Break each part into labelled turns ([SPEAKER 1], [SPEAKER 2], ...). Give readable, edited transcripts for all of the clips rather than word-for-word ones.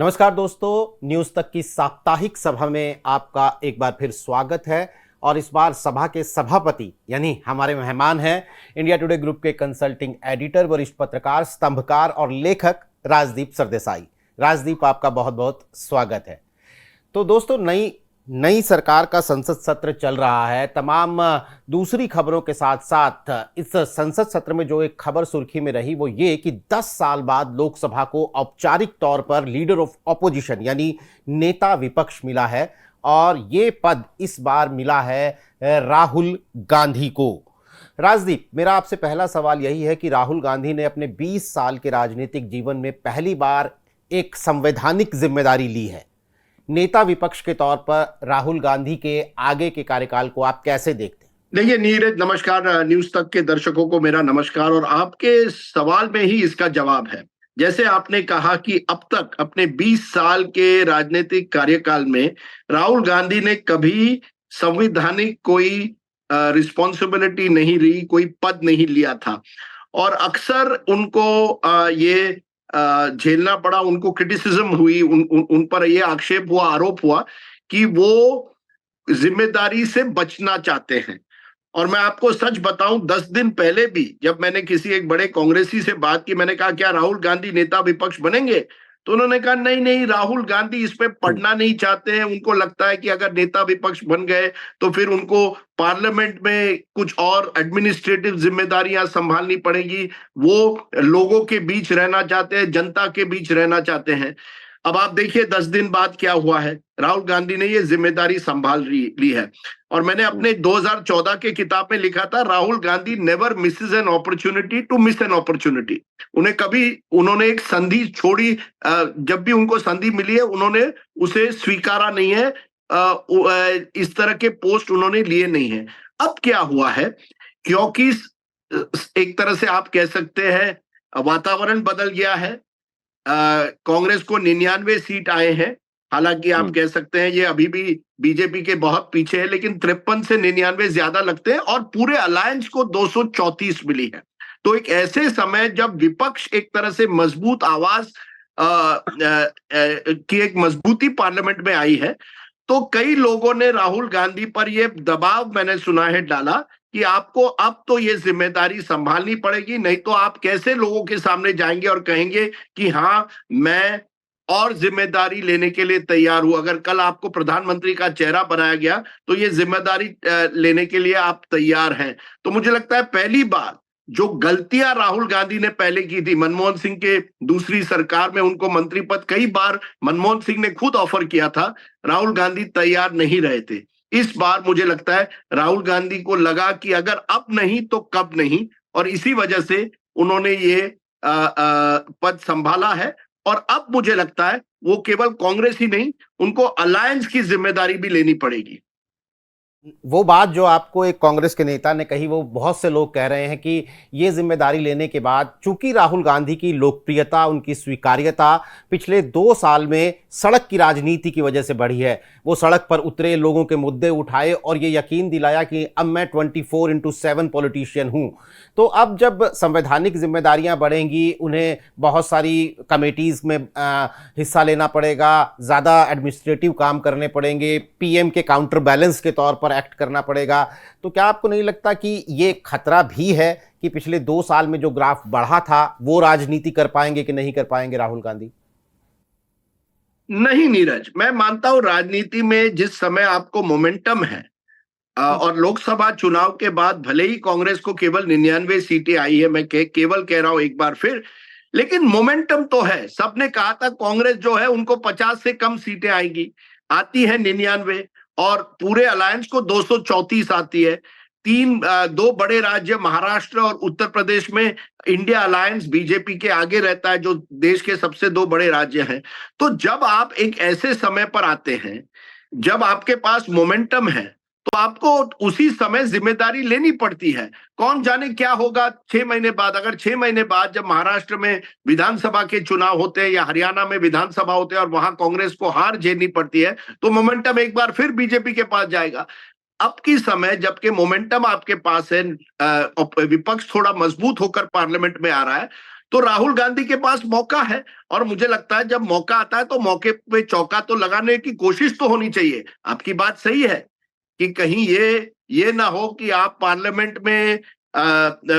[SPEAKER 1] नमस्कार दोस्तों, न्यूज तक की साप्ताहिक सभा में आपका एक बार फिर स्वागत है। और इस बार सभा के सभापति यानी हमारे मेहमान हैं इंडिया टुडे ग्रुप के कंसल्टिंग एडिटर, वरिष्ठ पत्रकार, स्तंभकार और लेखक राजदीप सरदेसाई। राजदीप, आपका बहुत बहुत स्वागत है। तो दोस्तों, नई सरकार का संसद सत्र चल रहा है। तमाम दूसरी खबरों के साथ साथ इस संसद सत्र में जो एक खबर सुर्खी में रही वो ये कि 10 साल बाद लोकसभा को औपचारिक तौर पर लीडर ऑफ ऑपोजिशन यानी नेता विपक्ष मिला है, और ये पद इस बार मिला है राहुल गांधी को। राजदीप, मेरा आपसे पहला सवाल यही है कि राहुल गांधी ने अपने 20 साल के राजनीतिक जीवन में पहली बार एक संवैधानिक जिम्मेदारी ली है। नेता विपक्ष के तौर पर राहुल गांधी के आगे के कार्यकाल को आप कैसे देखते हैं?
[SPEAKER 2] देखिए नीरज, नमस्कार। न्यूज तक के दर्शकों को मेरा नमस्कार। और आपके सवाल में ही इसका जवाब है। जैसे आपने कहा कि अब तक अपने 20 साल के राजनीतिक कार्यकाल में राहुल गांधी ने कभी संवैधानिक कोई रिस्पॉन्सिबिलिटी नहीं ली, कोई पद नहीं लिया था। और अक्सर उनको ये झेलना पड़ा, उनको क्रिटिसिज्म हुई, उन पर ये आक्षेप हुआ, आरोप हुआ कि वो जिम्मेदारी से बचना चाहते हैं। और मैं आपको सच बताऊं, 10 दिन पहले भी जब मैंने किसी एक बड़े कांग्रेसी से बात की, मैंने कहा क्या राहुल गांधी नेता विपक्ष बनेंगे? तो उन्होंने कहा नहीं नहीं, राहुल गांधी इस पे पढ़ना नहीं चाहते हैं। उनको लगता है कि अगर नेता विपक्ष बन गए तो फिर उनको पार्लियामेंट में कुछ और एडमिनिस्ट्रेटिव जिम्मेदारियां संभालनी पड़ेगी। वो लोगों के बीच रहना चाहते हैं, जनता के बीच रहना चाहते हैं। अब आप देखिए 10 दिन बाद क्या हुआ है। राहुल गांधी ने ये जिम्मेदारी संभाल ली है। और मैंने अपने 2014 के किताब में लिखा था, Rahul Gandhi never misses an opportunity to miss an opportunity. उन्होंने एक संधि छोड़ी, जब भी उनको संधि मिली है उन्होंने उसे स्वीकारा नहीं है। इस तरह के पोस्ट उन्होंने लिए नहीं है। अब क्या हुआ है, क्योंकि एक तरह से आप कह सकते हैं वातावरण बदल गया है। कांग्रेस को 99 सीट आए हैं। हालांकि आप कह सकते हैं ये अभी भी बीजेपी के बहुत पीछे है, लेकिन 53 से 99 ज्यादा लगते हैं। और पूरे अलायंस को 234 मिली है। तो एक ऐसे समय जब विपक्ष एक तरह से मजबूत आवाज की एक मजबूती पार्लियामेंट में आई है, तो कई लोगों ने राहुल गांधी पर यह दबाव, मैंने सुना है, डाला कि आपको अब तो ये जिम्मेदारी संभालनी पड़ेगी, नहीं तो आप कैसे लोगों के सामने जाएंगे और कहेंगे कि हाँ, मैं और जिम्मेदारी लेने के लिए तैयार हूं। अगर कल आपको प्रधानमंत्री का चेहरा बनाया गया तो ये जिम्मेदारी लेने के लिए आप तैयार हैं। तो मुझे लगता है पहली बार जो गलतियां राहुल गांधी ने पहले की थी, मनमोहन सिंह के दूसरी सरकार में उनको मंत्री पद कई बार मनमोहन सिंह ने खुद ऑफर किया था, राहुल गांधी तैयार नहीं रहे थे। इस बार मुझे लगता है राहुल गांधी को लगा कि अगर अब नहीं तो कब नहीं, और इसी वजह से उन्होंने ये पद संभाला है। और अब मुझे लगता है वो केवल कांग्रेस ही नहीं, उनको अलायंस की जिम्मेदारी भी लेनी पड़ेगी।
[SPEAKER 1] वो बात जो आपको एक कांग्रेस के नेता ने कही, वो बहुत से लोग कह रहे हैं कि ये जिम्मेदारी लेने के बाद चूंकि राहुल गांधी की लोकप्रियता, उनकी स्वीकार्यता पिछले 2 साल में सड़क की राजनीति की वजह से बढ़ी है। वो सड़क पर उतरे, लोगों के मुद्दे उठाए और ये यकीन दिलाया कि अब मैं 24/7 पॉलिटिशियन हूं। तो अब जब संवैधानिक जिम्मेदारियां बढ़ेंगी, उन्हें बहुत सारी कमेटीज में हिस्सा लेना पड़ेगा, ज़्यादा एडमिनिस्ट्रेटिव काम करने पड़ेंगे, पीएम के काउंटर बैलेंस के तौर पर एक्ट करना पड़ेगा। तो क्या आपको नहीं लगता कि ये खतरा भी है कि पिछले 2 साल में जो ग्राफ बढ़ा था वो राजनीति कर पाएंगे कि नहीं कर पाएंगे राहुल गांधी?
[SPEAKER 2] नहीं नीरज, मैं मानता हूं राजनीति में जिस समय आपको मोमेंटम है, और लोकसभा चुनाव के बाद भले ही कांग्रेस को केवल 99 सीटें आई है, मैं केवल कह रहा हूं एक बार फिर, लेकिन मोमेंटम तो है। सबने कहा था कांग्रेस जो है उनको 50 से कम सीटें आएगी, आती है 99, और पूरे अलायंस को 234 आती है। 2 बड़े राज्य महाराष्ट्र और उत्तर प्रदेश में इंडिया अलायंस बीजेपी के आगे रहता है, जो देश के सबसे 2 बड़े राज्य हैं। तो जब आप एक ऐसे समय पर आते हैं जब आपके पास मोमेंटम है, तो आपको उसी समय जिम्मेदारी लेनी पड़ती है। कौन जाने क्या होगा 6 महीने बाद। अगर 6 महीने बाद जब महाराष्ट्र में विधानसभा के चुनाव होते हैं या हरियाणा में विधानसभा होते हैं और वहां कांग्रेस को हार झेलनी पड़ती है, तो मोमेंटम एक बार फिर बीजेपी के पास जाएगा। अब की समय जबकि मोमेंटम आपके पास है, विपक्ष थोड़ा मजबूत होकर पार्लियामेंट में आ रहा है, तो राहुल गांधी के पास मौका है, और मुझे लगता है जब मौका आता है तो मौके पे चौका तो लगाने की कोशिश तो होनी चाहिए। आपकी बात सही है कि कहीं ये ना हो कि आप पार्लियामेंट में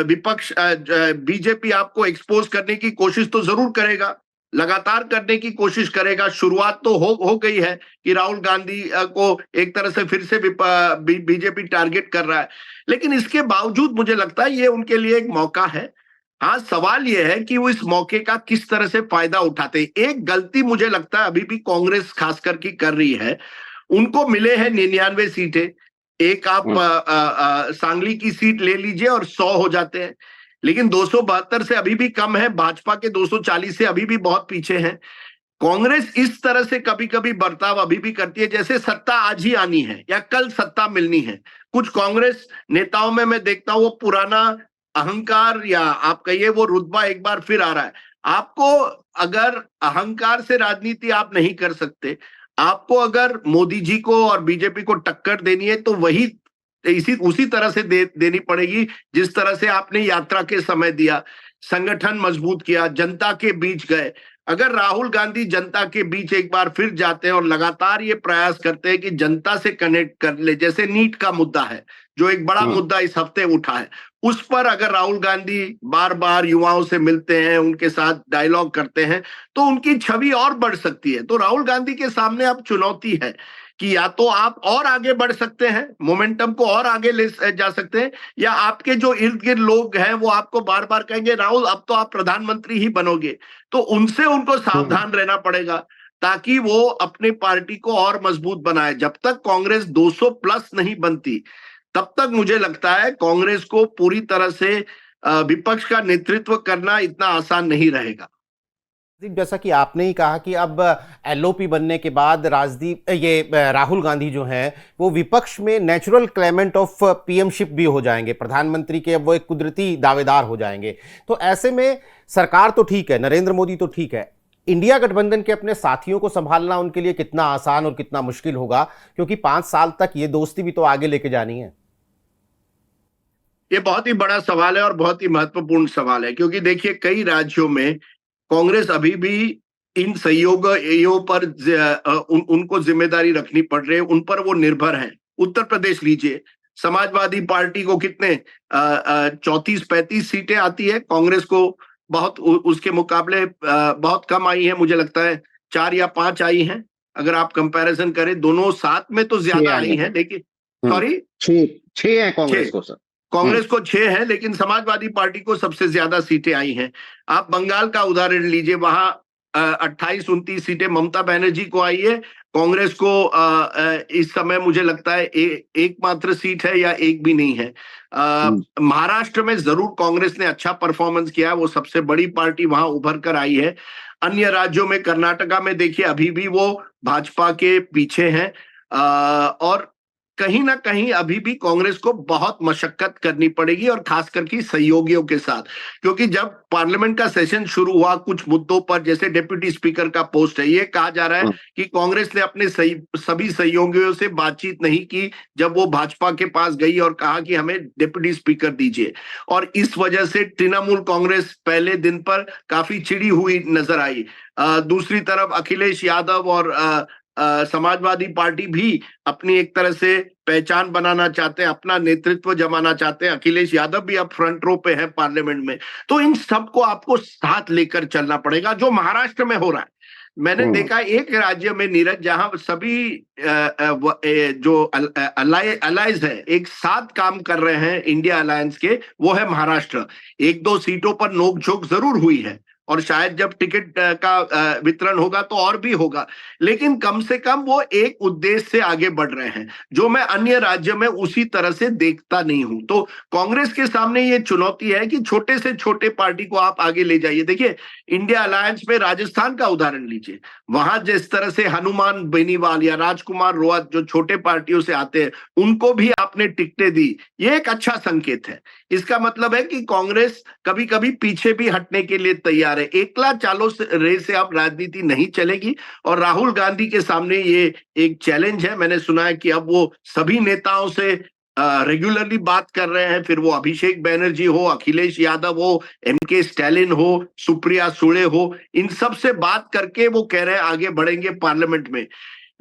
[SPEAKER 2] विपक्ष बीजेपी आपको एक्सपोज करने की कोशिश तो जरूर करेगा, लगातार करने की कोशिश करेगा। शुरुआत तो हो गई है कि राहुल गांधी को एक तरह से फिर से बीजेपी टारगेट कर रहा है, लेकिन इसके बावजूद मुझे लगता है ये उनके लिए एक मौका है। हाँ, सवाल यह है कि वो इस मौके का किस तरह से फायदा उठाते हैं। एक गलती मुझे लगता है अभी भी कांग्रेस खासकर की कर रही है, उनको मिले हैं 99 सीटें, एक आप सांगली की सीट ले लीजिए और 100 हो जाते हैं, लेकिन 272 से अभी भी कम है, भाजपा के 240 से अभी भी बहुत पीछे हैं। कांग्रेस इस तरह से कभी कभी बर्ताव अभी भी करती है जैसे सत्ता आज ही आनी है या कल सत्ता मिलनी है। कुछ कांग्रेस नेताओं में मैं देखता हूं वो पुराना अहंकार या आप कहिए वो रुतबा एक बार फिर आ रहा है। आपको अगर अहंकार से राजनीति आप नहीं कर सकते, आपको अगर मोदी जी को और बीजेपी को टक्कर देनी है तो वही उसी तरह से देनी पड़ेगी जिस तरह से आपने यात्रा के समय दिया, संगठन मजबूत किया, जनता के बीच गए। अगर राहुल गांधी जनता के बीच एक बार फिर जाते हैं और लगातार ये प्रयास करते हैं कि जनता से कनेक्ट कर ले, जैसे नीट का मुद्दा है जो एक बड़ा मुद्दा इस हफ्ते उठा है, उस पर अगर राहुल गांधी बार बार युवाओं से मिलते हैं, उनके साथ डायलॉग करते हैं, तो उनकी छवि और बढ़ सकती है। तो राहुल गांधी के सामने अब चुनौती है कि या तो आप और आगे बढ़ सकते हैं, मोमेंटम को और आगे ले जा सकते हैं, या आपके जो इर्द गिर्द लोग हैं वो आपको बार बार कहेंगे राहुल अब तो आप प्रधानमंत्री ही बनोगे, तो उनसे उनको सावधान रहना पड़ेगा ताकि वो अपनी पार्टी को और मजबूत बनाए। जब तक कांग्रेस 200 प्लस नहीं बनती तब तक मुझे लगता है कांग्रेस को पूरी तरह से विपक्ष का नेतृत्व करना इतना आसान नहीं रहेगा।
[SPEAKER 1] जैसा कि आपने ही कहा कि अब एलओपी बनने के बाद राहुल गांधी जो हैं वो विपक्ष में नेचुरल क्लेमेंट ऑफ पीएमशिप भी हो जाएंगे, प्रधानमंत्री के अब वो एक कुदरती दावेदार हो जाएंगे। तो ऐसे में सरकार तो ठीक है, नरेंद्र मोदी तो ठीक है, इंडिया गठबंधन के अपने साथियों को संभालना उनके लिए कितना आसान और कितना मुश्किल होगा, क्योंकि 5 साल तक ये दोस्ती भी तो आगे लेके जानी है।
[SPEAKER 2] ये बहुत ही बड़ा सवाल है और बहुत ही महत्वपूर्ण सवाल है, क्योंकि देखिए कई राज्यों में कांग्रेस अभी भी इन सहयोगियों पर उनको जिम्मेदारी रखनी पड़ रही है, उन पर वो निर्भर हैं। उत्तर प्रदेश लीजिए, समाजवादी पार्टी को कितने 34-35 सीटें आती है, कांग्रेस को बहुत उसके मुकाबले बहुत कम आई है, मुझे लगता है 4 या 5 आई हैं। अगर आप कंपैरिजन करें दोनों साथ में तो ज्यादा आई हैं, लेकिन सॉरी
[SPEAKER 3] 6 है कांग्रेस को सर,
[SPEAKER 2] कांग्रेस को 6 है, लेकिन समाजवादी पार्टी को सबसे ज्यादा सीटें आई हैं। आप बंगाल का उदाहरण लीजिए, वहां 28-29 सीटें ममता बनर्जी को आई है, कांग्रेस को इस समय मुझे लगता है एक मात्र सीट है या एक भी नहीं है। महाराष्ट्र में जरूर कांग्रेस ने अच्छा परफॉर्मेंस किया, वो सबसे बड़ी पार्टी वहां उभर कर आई है। अन्य राज्यों में कर्नाटका में देखिए अभी भी वो भाजपा के पीछे हैं, और कहीं ना कहीं अभी भी कांग्रेस को बहुत मशक्कत करनी पड़ेगी, और खास करके सहयोगियों के साथ, क्योंकि जब पार्लियामेंट का सेशन शुरू हुआ कुछ मुद्दों पर, जैसे डिप्टी स्पीकर का पोस्ट है, ये कहा जा रहा है कि कांग्रेस ने अपने सभी सहयोगियों से बातचीत नहीं की जब वो भाजपा के पास गई और कहा कि हमें डिप्टी स्पीकर दीजिए, और इस वजह से तृणमूल कांग्रेस पहले दिन पर काफी चिड़ी हुई नजर आई। दूसरी तरफ अखिलेश यादव और समाजवादी पार्टी भी अपनी एक तरह से पहचान बनाना चाहते हैं, अपना नेतृत्व जमाना चाहते हैं। अखिलेश यादव भी अब फ्रंट रो पे है पार्लियामेंट में। तो इन सबको आपको साथ लेकर चलना पड़ेगा, जो महाराष्ट्र में हो रहा है। मैंने देखा एक राज्य में नीरज जहां सभी जो अलायंस है एक साथ काम कर रहे हैं इंडिया अलायंस के, वो है महाराष्ट्र। 1-2 सीटों पर नोकझोंक जरूर हुई है, और शायद जब टिकट का वितरण होगा तो और भी होगा, लेकिन कम से कम वो एक उद्देश्य से आगे बढ़ रहे हैं, जो मैं अन्य राज्यों में उसी तरह से देखता नहीं हूं। तो कांग्रेस के सामने ये चुनौती है कि छोटे से छोटे पार्टी को आप आगे ले जाइए। देखिए इंडिया अलायंस में राजस्थान का उदाहरण लीजिए, वहां जिस तरह से हनुमान बेनीवाल या राजकुमार रोहत जो छोटे पार्टियों से आते हैं उनको भी आपने टिकटें दी, ये एक अच्छा संकेत है। इसका मतलब है कि कांग्रेस कभी कभी पीछे भी हटने के लिए तैयार है। एकला चालो रे से अब राजनीति नहीं चलेगी, और राहुल गांधी के सामने ये एक चैलेंज है। मैंने सुना है कि अब वो सभी नेताओं से रेगुलरली बात कर रहे हैं, फिर वो अभिषेक बैनर्जी हो, अखिलेश यादव हो, एमके स्टैलिन हो, सुप्रिया सुले हो, इन सब से बात करके वो कह रहे हैं आगे बढ़ेंगे पार्लियामेंट में।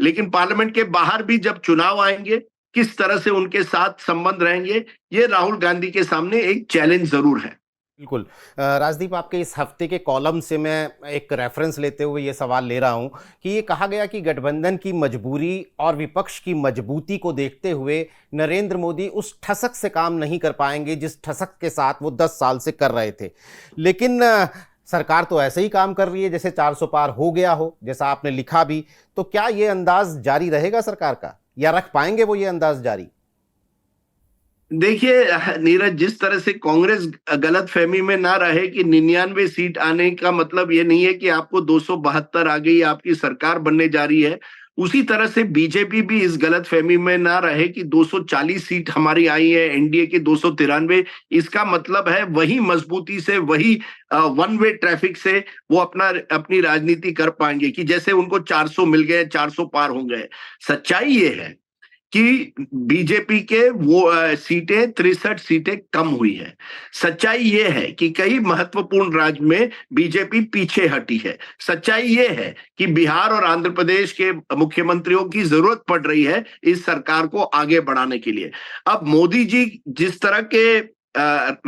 [SPEAKER 2] लेकिन पार्लियामेंट के बाहर भी जब चुनाव आएंगे, किस तरह से उनके साथ संबंध रहेंगे, ये राहुल गांधी के सामने एक चैलेंज जरूर है।
[SPEAKER 1] बिल्कुल। राजदीप, आपके इस हफ्ते के कॉलम से मैं एक रेफरेंस लेते हुए ये सवाल ले रहा हूं कि ये कहा गया कि गठबंधन की मजबूरी और विपक्ष की मजबूती को देखते हुए नरेंद्र मोदी उस ठसक से काम नहीं कर पाएंगे जिस ठसक के साथ वो 10 साल से कर रहे थे। लेकिन सरकार तो ऐसे ही काम कर रही है जैसे 400 पार हो गया हो, जैसा आपने लिखा भी। तो क्या ये अंदाज जारी रहेगा सरकार का, या रख पाएंगे वो ये अंदाज जारी?
[SPEAKER 2] देखिए नीरज, जिस तरह से कांग्रेस गलत फहमी में ना रहे कि 99 सीट आने का मतलब ये नहीं है कि आपको 272 आ गई, आपकी सरकार बनने जा रही है, उसी तरह से बीजेपी भी इस गलत फहमी में ना रहे कि 240 सीट हमारी आई है, एनडीए की 293, इसका मतलब है वही मजबूती से, वही वन वे ट्रैफिक से वो अपनी राजनीति कर पाएंगे कि जैसे उनको 400 मिल गए, 400 पार हो गए। सच्चाई ये है कि बीजेपी के वो सीटें 63 सीटें कम हुई है। सच्चाई ये है कि कई महत्वपूर्ण राज्य में बीजेपी पीछे हटी है। सच्चाई ये है कि बिहार और आंध्र प्रदेश के मुख्यमंत्रियों की जरूरत पड़ रही है इस सरकार को आगे बढ़ाने के लिए। अब मोदी जी जिस तरह के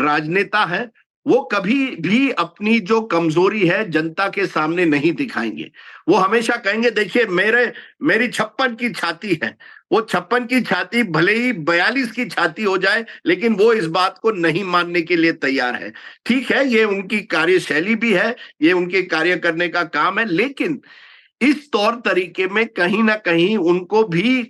[SPEAKER 2] राजनेता हैं, वो कभी भी अपनी जो कमजोरी है जनता के सामने नहीं दिखाएंगे। वो हमेशा कहेंगे देखिए मेरी 56 की छाती है। वो 56 की छाती भले ही 42 की छाती हो जाए, लेकिन वो इस बात को नहीं मानने के लिए तैयार है। ठीक है, ये उनकी कार्यशैली भी है, ये उनके कार्य करने का काम है, लेकिन इस तौर तरीके में कहीं ना कहीं उनको भी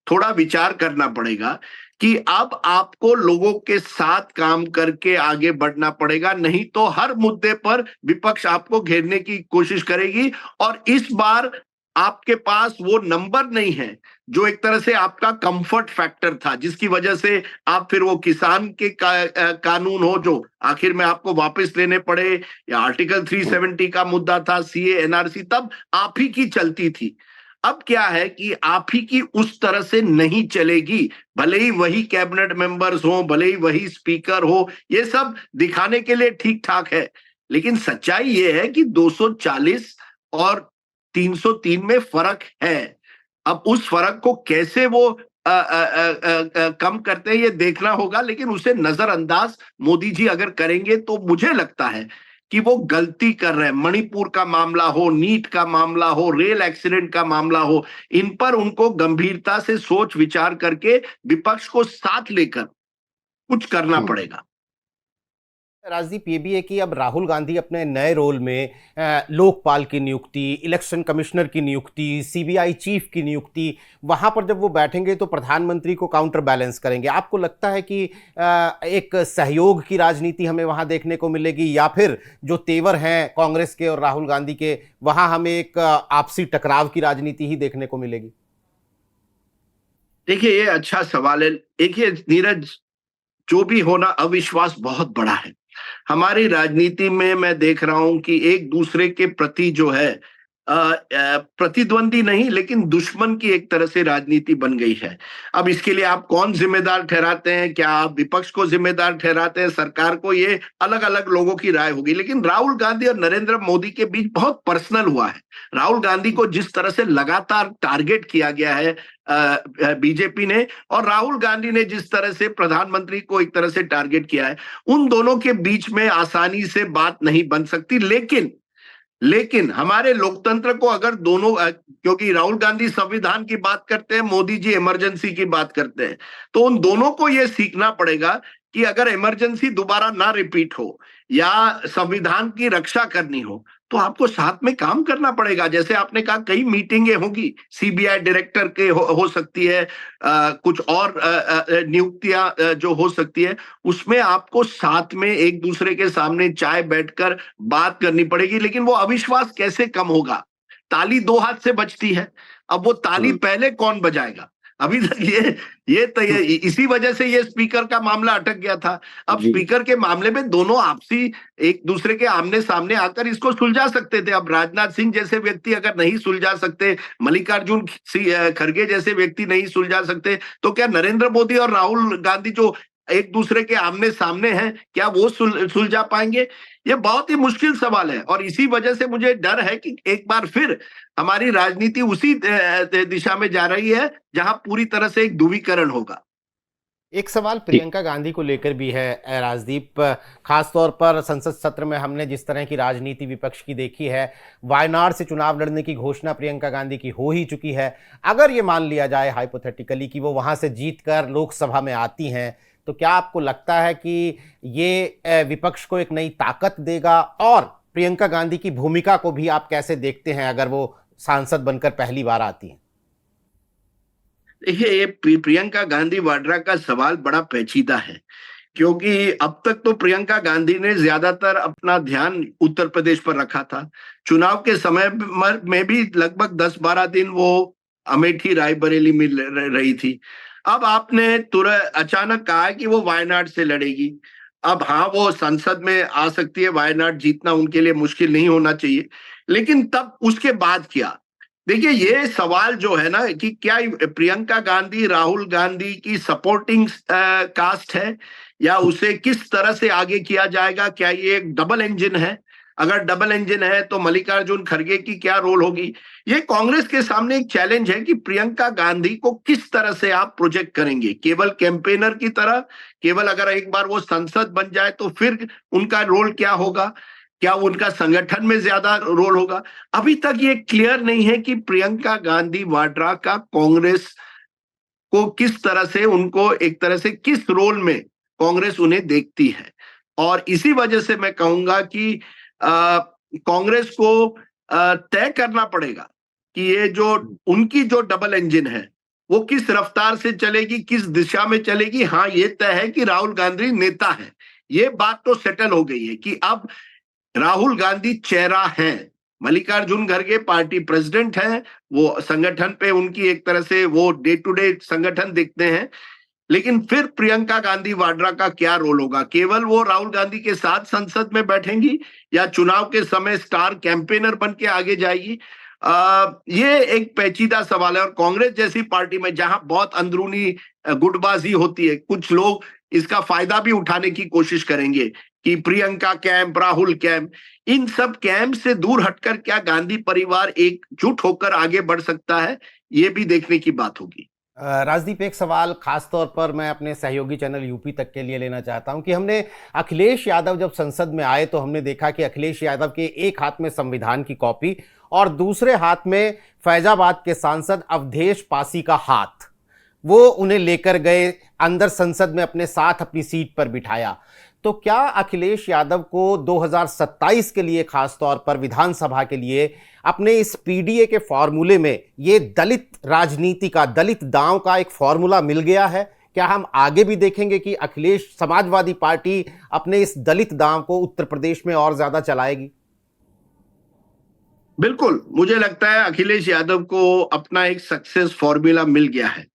[SPEAKER 2] थोड़ा विचार करना पड़ेगा कि अब आपको लोगों के साथ काम करके आगे बढ़ना पड़ेगा, नहीं तो हर मुद्दे पर विपक्ष आपको घेरने की कोशिश करेगी। और इस बार आपके पास वो नंबर नहीं है जो एक तरह से आपका कंफर्ट फैक्टर था, जिसकी वजह से आप फिर वो किसान के कानून हो जो आखिर में आपको वापस लेने पड़े, या आर्टिकल 370 का मुद्दा था, सीए एनआरसी, तब आप ही की चलती थी। अब क्या है कि आप ही की उस तरह से नहीं चलेगी। भले ही वही कैबिनेट मेंबर्स हो, भले ही वही स्पीकर हो, ये सब दिखाने के लिए ठीक ठाक है, लेकिन सच्चाई ये है कि 240 और 303 में फर्क है। अब उस फर्क को कैसे वो कम करते हैं ये देखना होगा, लेकिन उसे नजरअंदाज मोदी जी अगर करेंगे तो मुझे लगता है कि वो गलती कर रहे हैं। मणिपुर का मामला हो, नीट का मामला हो, रेल एक्सीडेंट का मामला हो, इन पर उनको गंभीरता से सोच विचार करके विपक्ष को साथ लेकर कुछ करना पड़ेगा।
[SPEAKER 1] राजदीप, ये भी है कि अब राहुल गांधी अपने नए रोल में लोकपाल की नियुक्ति, इलेक्शन कमिश्नर की नियुक्ति, सीबीआई चीफ की नियुक्ति, वहां पर जब वो बैठेंगे तो प्रधानमंत्री को काउंटर बैलेंस करेंगे। आपको लगता है कि एक सहयोग की राजनीति हमें वहां देखने को मिलेगी, या फिर जो तेवर हैं कांग्रेस के और राहुल गांधी के, वहां हमें एक आपसी टकराव की राजनीति ही देखने को मिलेगी?
[SPEAKER 2] देखिए, ये अच्छा सवाल है। देखिए नीरज, जो भी होना, अविश्वास बहुत बड़ा है हमारी राजनीति में। मैं देख रहा हूं कि एक दूसरे के प्रति जो है प्रतिद्वंदी नहीं, लेकिन दुश्मन की एक तरह से राजनीति बन गई है। अब इसके लिए आप कौन जिम्मेदार ठहराते हैं? क्या आप विपक्ष को जिम्मेदार ठहराते हैं, सरकार को? ये अलग अलग लोगों की राय होगी, लेकिन राहुल गांधी और नरेंद्र मोदी के बीच बहुत पर्सनल हुआ है। राहुल गांधी को जिस तरह से लगातार टारगेट किया गया है बीजेपी ने, और राहुल गांधी ने जिस तरह से प्रधानमंत्री को एक तरह से टारगेट किया है, उन दोनों के बीच में आसानी से बात नहीं बन सकती। लेकिन हमारे लोकतंत्र को अगर दोनों, क्योंकि राहुल गांधी संविधान की बात करते हैं, मोदी जी इमरजेंसी की बात करते हैं, तो उन दोनों को यह सीखना पड़ेगा कि अगर इमरजेंसी दोबारा ना रिपीट हो या संविधान की रक्षा करनी हो, तो आपको साथ में काम करना पड़ेगा। जैसे आपने कहा, कई मीटिंगें होगी, सीबीआई डायरेक्टर के हो सकती है, कुछ और नियुक्तियां जो हो सकती है, उसमें आपको साथ में एक दूसरे के सामने चाय बैठकर बात करनी पड़ेगी। लेकिन वो अविश्वास कैसे कम होगा? ताली दो हाथ से बजती है। अब वो ताली पहले कौन बजाएगा? अभी तक ये इसी वजह से ये स्पीकर का मामला अटक गया था। अब
[SPEAKER 3] जी।
[SPEAKER 2] स्पीकर के मामले में दोनों आपसी एक दूसरे के आमने सामने आकर इसको सुलझा सकते थे। अब राजनाथ सिंह जैसे व्यक्ति अगर नहीं सुलझा सकते, मल्लिकार्जुन खड़गे जैसे व्यक्ति नहीं सुलझा सकते, तो क्या नरेंद्र मोदी और राहुल गांधी जो एक दूसरे के आमने सामने हैं, क्या वो सुलझा पाएंगे? ये बहुत ही मुश्किल सवाल है और इसी वजह से मुझे डर है कि एक बार फिर हमारी राजनीति उसी दिशा में जा रही है जहां पूरी तरह से एक ध्रुवीकरण होगा।
[SPEAKER 1] एक सवाल
[SPEAKER 3] जी।
[SPEAKER 1] प्रियंका गांधी को लेकर भी है राजदीप। खासतौर पर संसद सत्र में हमने जिस तरह की राजनीति विपक्ष की देखी है, वायनाड से चुनाव लड़ने की घोषणा प्रियंका गांधी की हो ही चुकी है। अगर ये मान लिया जाए हाइपोथेटिकली कि वो वहां से जीतकर लोकसभा में आती हैं, तो क्या आपको लगता है कि ये विपक्ष को एक नई ताकत देगा? और प्रियंका गांधी की भूमिका को भी आप कैसे देखते हैं अगर वो सांसद बनकर पहली बार आती हैं?
[SPEAKER 2] देखिए, ये प्रियंका गांधी वाड्रा का सवाल बड़ा पेचीदा है, क्योंकि अब तक तो प्रियंका गांधी ने ज्यादातर अपना ध्यान उत्तर प्रदेश पर रखा था। चुनाव के समय में भी लगभग 10-12 दिन वो अमेठी रायबरेली में रही थी। अब आपने तुरंत अचानक कहा कि वो वायनाड से लड़ेगी। अब हाँ, वो संसद में आ सकती है, वायनाड जीतना उनके लिए मुश्किल नहीं होना चाहिए, लेकिन तब उसके बाद क्या? देखिए, ये सवाल जो है ना कि क्या प्रियंका गांधी राहुल गांधी की सपोर्टिंग कास्ट है या उसे किस तरह से आगे किया जाएगा? क्या ये एक डबल इंजन है? अगर डबल इंजन है तो मल्लिकार्जुन खड़गे की क्या रोल होगी? ये कांग्रेस के सामने एक चैलेंज है कि प्रियंका गांधी को किस तरह से आप प्रोजेक्ट करेंगे। केवल कैंपेनर की तरह, केवल अगर एक बार वो सांसद बन जाए तो फिर उनका रोल क्या होगा? क्या उनका संगठन में ज्यादा रोल होगा? अभी तक ये क्लियर नहीं है कि प्रियंका गांधी वाड्रा का कांग्रेस को किस तरह से, उनको एक तरह से किस रोल में कांग्रेस उन्हें देखती है। और इसी वजह से मैं कहूंगा कि कांग्रेस को तय करना पड़ेगा कि ये जो उनकी जो डबल इंजन है वो किस रफ्तार से चलेगी, किस दिशा में चलेगी। हाँ, ये तय है कि राहुल गांधी नेता है, ये बात तो सेटल हो गई है कि अब राहुल गांधी चेहरा है, मल्लिकार्जुन खड़गे पार्टी प्रेसिडेंट है, वो संगठन पे उनकी एक तरह से वो डे टू डे संगठन देखते हैं। लेकिन फिर प्रियंका गांधी वाड्रा का क्या रोल होगा? केवल वो राहुल गांधी के साथ संसद में बैठेंगी या चुनाव के समय स्टार कैंपेनर बन के आगे जाएगी? ये एक पेचीदा सवाल है और कांग्रेस जैसी पार्टी में जहां बहुत अंदरूनी गुटबाजी होती है, कुछ लोग इसका फायदा भी उठाने की कोशिश करेंगे कि प्रियंका कैंप, राहुल कैंप, इन सब कैंप से दूर हटकर क्या गांधी परिवार एकजुट होकर आगे बढ़ सकता है? ये भी देखने की बात होगी।
[SPEAKER 1] राजदीप, एक सवाल खास तौर पर मैं अपने सहयोगी चैनल यूपी तक के लिए लेना चाहता हूं कि हमने अखिलेश यादव जब संसद में आए तो हमने देखा कि अखिलेश यादव के एक हाथ में संविधान की कॉपी और दूसरे हाथ में फैजाबाद के सांसद अवधेश पासी का हाथ। वो उन्हें लेकर गए अंदर संसद में, अपने साथ अपनी सीट पर बिठाया। तो क्या अखिलेश यादव को 2027 के लिए, खासतौर पर विधानसभा के लिए, अपने इस पीडीए के फॉर्मूले में ये दलित राजनीति का, दलित दांव का एक फॉर्मूला मिल गया है? क्या हम आगे भी देखेंगे कि अखिलेश समाजवादी पार्टी अपने इस दलित दांव को उत्तर प्रदेश में और ज्यादा चलाएगी?
[SPEAKER 2] बिल्कुल, मुझे लगता है अखिलेश यादव को अपना एक सक्सेस फॉर्मूला मिल गया है।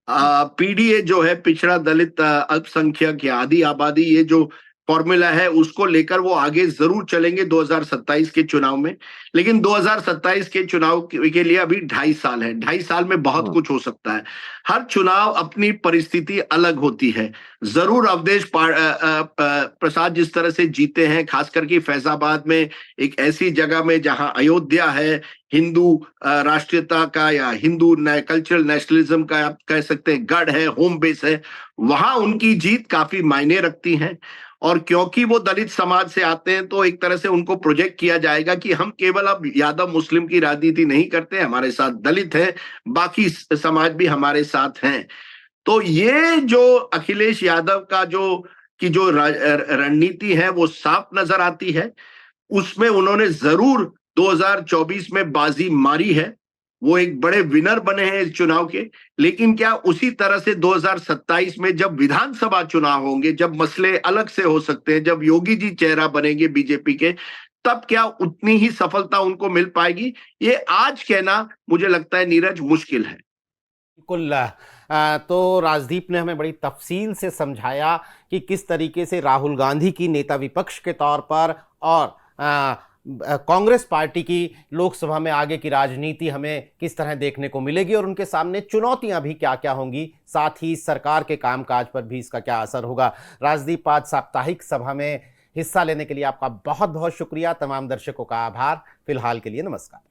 [SPEAKER 2] पीडीए जो है, पिछड़ा दलित अल्पसंख्यक या आदि आबादी, ये जो फॉर्मूला है उसको लेकर वो आगे जरूर चलेंगे 2027 के चुनाव में। लेकिन 2027 के चुनाव के लिए अभी 2.5 साल है। 2.5 साल में बहुत कुछ हो सकता है। हर चुनाव अपनी परिस्थिति अलग होती है। जरूर अवधेश प्रसाद जिस तरह से जीते हैं, खास करके फैजाबाद में, एक ऐसी जगह में जहां अयोध्या है, हिंदू राष्ट्रीयता का या हिंदू कल्चरल नेशनलिज्म का आप कह सकते हैं गढ़ है, होम बेस है, वहां उनकी जीत काफी मायने रखती है। और क्योंकि वो दलित समाज से आते हैं तो एक तरह से उनको प्रोजेक्ट किया जाएगा कि हम केवल अब यादव मुस्लिम की राजनीति नहीं करते, हमारे साथ दलित हैं, बाकी समाज भी हमारे साथ हैं। तो ये जो अखिलेश यादव का जो रणनीति है वो साफ नजर आती है। उसमें उन्होंने जरूर 2024 में बाजी मारी है, वो एक बड़े विनर बने हैं इस चुनाव के। लेकिन क्या उसी तरह से 2027 में जब विधानसभा चुनाव होंगे, जब मसले अलग से हो सकते हैं, जब योगी जी चेहरा बनेंगे बीजेपी के, तब क्या उतनी ही सफलता उनको मिल पाएगी? ये आज कहना मुझे लगता है नीरज मुश्किल है।
[SPEAKER 1] बिल्कुल। तो राजदीप ने हमें बड़ी तफसील से समझाया कि किस तरीके से राहुल गांधी की नेता विपक्ष के तौर पर और कांग्रेस पार्टी की लोकसभा में आगे की राजनीति हमें किस तरह देखने को मिलेगी और उनके सामने चुनौतियां भी क्या क्या होंगी, साथ ही सरकार के कामकाज पर भी इसका क्या असर होगा। राजदीप, आज साप्ताहिक सभा में हिस्सा लेने के लिए आपका बहुत बहुत शुक्रिया। तमाम दर्शकों का आभार। फिलहाल के लिए नमस्कार।